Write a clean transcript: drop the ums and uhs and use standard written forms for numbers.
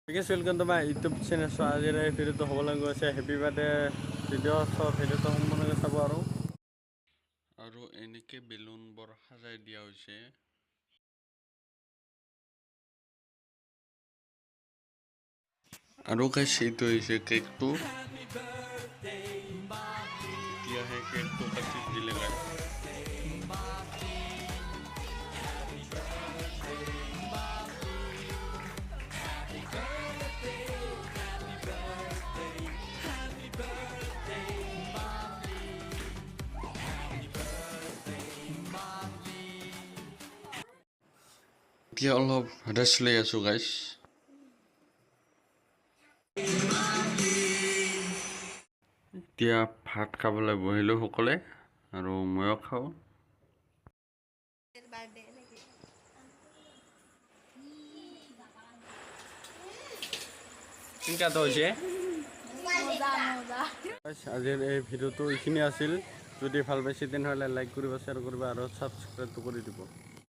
Welcome to my YouTube channel. So आज video हबले गई আছে happy birthday video. So video सम्पूर्ण चाब और एनेके बेलून बर सजाई दिया হৈছে और गाइस এইটো হৈছে কেকটো। এতিয়া হে কেকটো কাটি দিলে গাইস। এতিয়া অলপ ৰেষ্ট লৈ আছো গাইস। এতিয়া ভাত খাবলৈ বহিলো সকলে আৰু ময়ো খাও। আজিৰ এই ভিডিঅ'টো এইখিনি আছিল। যদি ভাল পাইছে তেনেহ'লে লাইক কৰিব, শ্বেয়াৰ কৰিব আৰু ছাবস্ক্ৰাইব কৰি দিব।